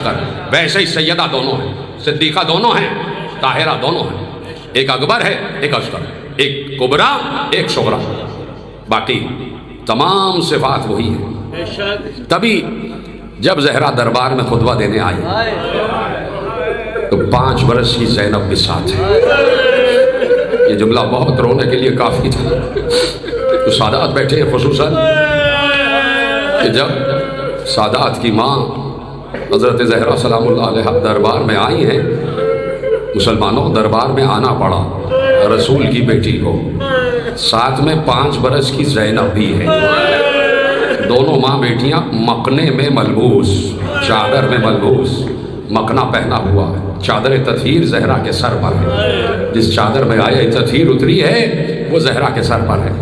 ویسے ہی سیدہ دونوں ہیں، صدیقہ دونوں ہیں، طاہرہ دونوں ہیں، ایک اکبر ہے ایک اصغر، ایک کبریٰ ایک صغریٰ، باقی تمام صفات وہی ہیں۔ تبھی جب زہرا دربار میں خطبہ دینے آئی تو 5 برس کی زینب بھی ساتھ ہے۔ یہ جملہ بہت رونے کے لیے کافی تھا۔ تو سادات بیٹھے خصوصاً کہ جب سادات کی ماں حضرت زہرا سلام اللہ علیہ دربار میں آئی ہیں، مسلمانوں دربار میں آنا پڑا رسول کی بیٹی کو، ساتھ میں 5 برس کی زینب بھی ہے، دونوں ماں بیٹیاں مکنے میں ملبوس، چادر میں ملبوس، مکنا پہنا ہوا ہے، چادر تطہیر زہرا کے سر پر ہے، جس چادر میں آیا تطہیر اتری ہے وہ زہرا کے سر پر ہے،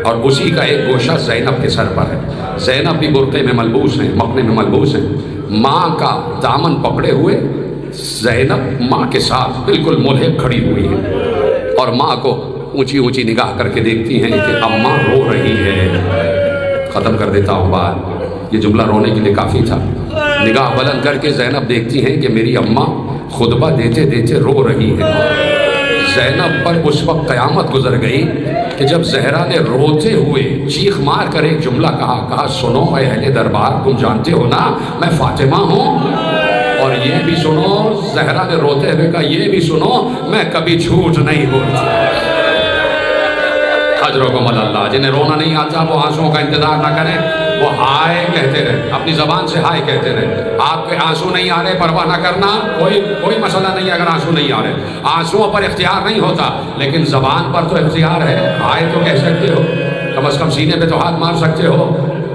اور اسی کا ایک گوشہ زینب کے سر پر ہے۔ زینب بھی برقعے میں ملبوس ہیں، مکنے میں ملبوس ہیں، ماں کا دامن پکڑے ہوئے زینب ماں کے ساتھ بالکل ملحق کھڑی ہوئی ہے، اور ماں کو اونچی اونچی نگاہ کر کے دیکھتی ہیں کہ اماں رو رہی ہے۔ ختم کر دیتا ہوں بات، یہ جملہ رونے کے لیے کافی تھا۔ نگاہ بلند کر کے زینب دیکھتی ہیں کہ میری اماں خطبہ دیتے دیتے رو رہی ہے۔ زینب پر اس وقت قیامت گزر گئی کہ جب زہرا نے روتے ہوئے چیخ مار کر ایک جملہ کہا، سنو اے اہل دربار، تم جانتے ہو نا میں فاطمہ ہوں، اور یہ بھی سنو، زہرا نے روتے ہوئے کہا یہ بھی سنو میں کبھی جھوٹ نہیں بولتی۔ اجرکم اللہ، جنہیں رونا نہیں آتا وہ آنسوؤں کا انتظار نہ کریں، وہ ہائے کہتے رہے، اپنی زبان سے ہائے کہتے رہے۔ آپ کے آنسو نہیں آ رہے پرواہ نہ کرنا، کوئی مسئلہ نہیں ہے اگر آنسو نہیں آ رہے، آنسوؤں پر اختیار نہیں ہوتا لیکن زبان پر تو اختیار ہے، ہائے تو کہہ سکتے ہو، کم از کم سینے پہ تو ہاتھ مار سکتے ہو۔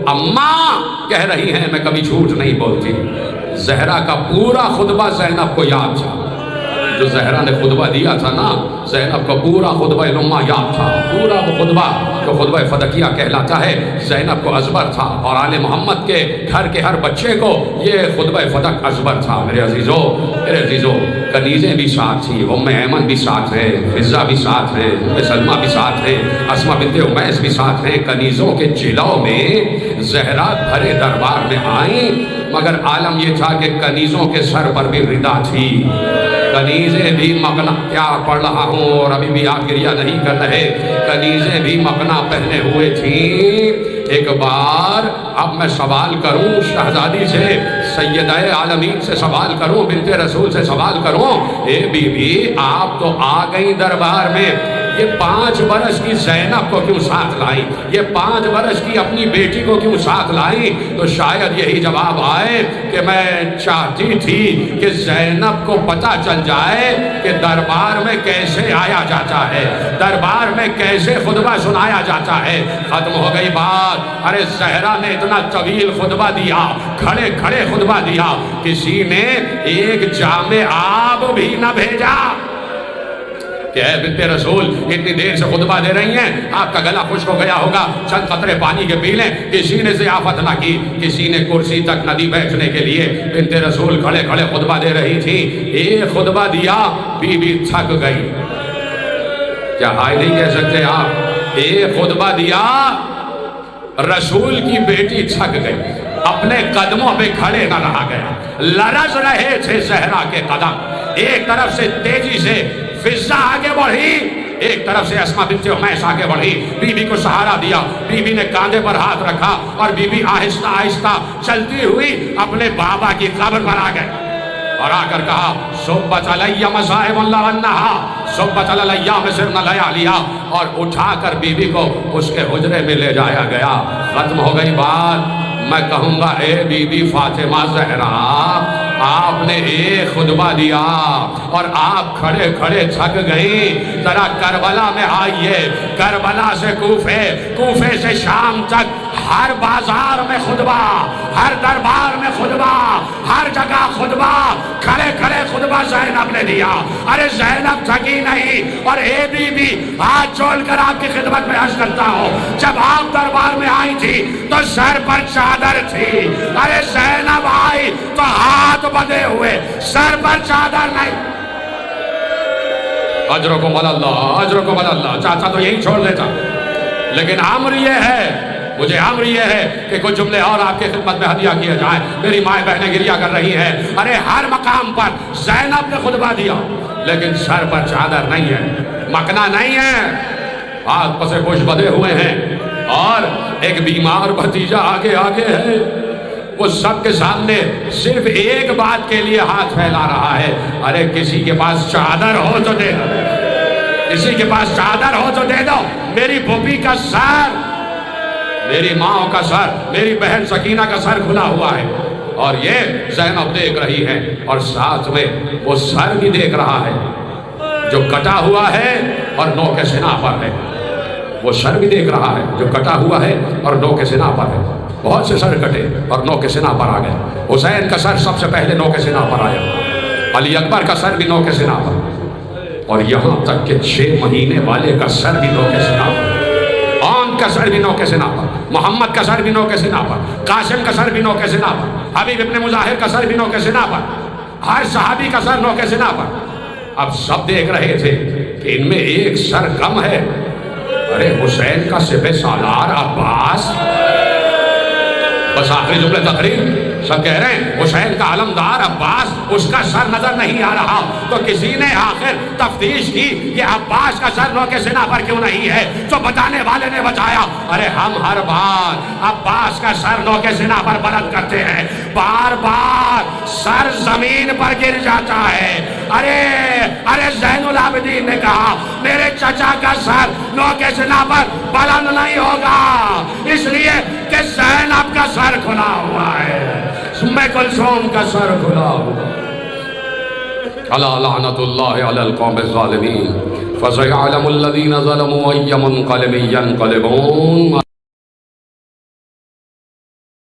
اماں کہہ رہی ہیں میں کبھی جھوٹ نہیں بولتی۔ زہرا کا پورا خطبہ زینب کو یاد تھا، جو زہرا نے خطبہ دیا تھا نا، زینب کا پورا خطبہ لمہ یاد تھا، پورا وہ خطبہ جو خطبہ فدقیہ کہلاتا ہے، زینب کو ازبر تھا، اور آل محمد کے گھر کے ہر بچے کو یہ خطبہ فدق ازبر تھا۔ میرے عزیزو، کنیزیں بھی ساتھ تھی، ام ایمن بھی ساتھ ہے، فضہ بھی ساتھ ہے، ام سلمہ بھی ساتھ ہے، اسماء بنت امیس بھی ساتھ ہیں۔ کنیزوں کے جلو میں زہرا بھرے دربار میں آئیں، مگر عالم یہ تھا کہ کنیزوں کے سر پر بھی ردا تھی، کنیزیں بھی مکنا، کیا پڑھ رہا ہوں اور ابھی بھی آپ گریہ نہیں کر رہے، کنیزیں بھی مکنا پہنے ہوئے تھیں۔ ایک بار اب میں سوال کروں شہزادی سے، سیدہ عالمین سے سوال کروں، بنت رسول سے سوال کروں، اے بی بی آپ تو آ گئی دربار میں، یہ 5 برس کی زینب کو کیوں ساتھ لائی، یہ 5 برس کی اپنی بیٹی کو کیوں ساتھ لائی؟ تو شاید یہی جواب آئے کہ میں چاہتی تھی کہ زینب کو پتہ چل جائے کہ دربار میں کیسے آیا جاتا ہے، دربار میں کیسے خطبہ سنایا جاتا ہے۔ ختم ہو گئی بات۔ ارے زہرا نے اتنا طویل خطبہ دیا، کھڑے کھڑے خطبہ دیا، کسی نے ایک جام آب بھی نہ بھیجا کہ اے بنت رسول اتنی دیر سے خطبہ دے رہی ہیں، آپ کا گلا خشک ہو گیا ہوگا، چند قطرے پانی کے پی لیں۔ کسی نے ضیافت نہ کی، کسی نے کرسی تک نہ دی بیٹھنے کے لیے۔ بنت رسول کھڑے کھڑے خطبہ دے رہی تھی، ایک خطبہ دیا، بی بی تھک گئی۔ کیا ہائے نہیں کہہ سکتے آپ؟ ایک خطبہ دیا، رسول کی بیٹی تھک گئی، اپنے قدموں پہ کھڑے نہ رہا گیا، لرز رہے تھے زہرا کے قدم۔ ایک طرف سے تیزی سے فضہ آگے بڑھی، ایک طرف سے اسماء بنت امیس آگے بڑھی، بی بی کو سہارا دیا، بی بی نے کاندھے پر ہاتھ رکھا، اور بی بی آہستہ آہستہ چلتی ہوئی اپنے بابا کی قبر پر آ گئے، اور آ کر کہا صبت علی مصائب اللہ عنہا، صبت علی ایام سرن لیالیا، اور اٹھا کر بی بی کو اس کے حجرے میں لے جایا گیا۔ ختم ہو گئی بات۔ میں کہوں گا اے بی بی فاطمہ زہرا، آپ نے ایک خطبہ دیا اور آپ کھڑے کھڑے تھک گئی، ذرا کربلا میں آئیے، کربلا سے کوفے، کوفے سے شام تک، ہر بازار میں خطبہ، ہر دربار میں خطبہ، ہر جگہ خطبہ، کھڑے کھڑے خطبہ زینب نے دیا۔ ارے زینب تھکی نہیں، اور اے بی بی ہاتھ جوڑ کر آپ کی خدمت میں عرض کرتا ہوں، جب آپ دربار میں آئی تھی تو سر پر چادر تھی، ارے زینب آئی تو ہاتھ بدے ہوئے، سر پر چادر نہیں۔ اجرکم اللہ، اجرکم اللہ، چاچا تو یہی چھوڑ دیتا، لیکن امر یہ ہے مجھے امر یہ ہے کہ کچھ جملے اور آپ کی خدمت میں ہدیہ کیے جائیں. میری مائیں بہنیں گریہ کر رہی ہیں. ارے ہر مقام پر زینب نے خطبہ دیا لیکن سر پر چادر نہیں ہے, مکنا نہیں ہے, ہاتھ پسے پوش بدے ہوئے ہیں, اور ایک بیمار بھتیجا آگے ہے. وہ سب کے سامنے صرف ایک بات کے لیے ہاتھ پھیلا رہا ہے, ارے کسی کے پاس چادر ہو تو دے دو, کسی کے پاس چادر ہو تو دے دو. میری پھوپھی کا سر, میری ماں کا سر, میری بہن سکینہ کا سر کھلا ہوا ہے, اور یہ زینب دیکھ رہی ہے, اور ساتھ میں وہ سر بھی دیکھ رہا ہے جو کٹا ہوا ہے اور نوک سنا پر ہے. وہ سر بھی دیکھ رہا ہے جو کٹا ہوا ہے اور نوک سنا پر ہے. بہت سے سر کٹے اور نوک سنا پر آ گئے. حسین کا سر سب سے پہلے نوک سنا پر آیا, علی اکبر کا سر بھی نوک سنا پر, اور یہاں تک کہ 6 مہینے والے کا سر بھی نوک سنا پر, عام کا سر بھی نوک سنا پر, محمد کا سر بھی نوک سنا پر, قاسم کا سر بھی نوک سنا پر, حبیب ابن مظاہر کا سر بھی نوک سنا پر, ہر صحابی کا سر نوک سنا پر. اب سب دیکھ رہے تھے کہ ان میں ایک سر کم ہے. ارے حسین کا سپہ سالار عباس, بس آخری جملے تقریر, سب کہہ رہے ہیں حسین کا علمدار عباس, اس کا سر نظر نہیں آ رہا. تو کسی نے آخر تفتیش کی کہ عباس کا سر نوک سنا پر کیوں نہیں ہے. تو بتانے والے نے بتایا, ارے ہم ہر بار عباس کا سر نوک سنا پر بلند کرتے ہیں, بار بار سر زمین پر گر جاتا ہے. ارے زین العابدین نے کہا میرے چچا کا سر نوک سنا پر بلند نہیں ہوگا, اس لیے کہ زینب کا سر کھلا ہوا ہے, ام کلثوم کا سر کھلا ہوا. الا لعنت اللہ علی القوم الظالمین فسيعلم الذین ظلموا أي منقلب ينقلبون.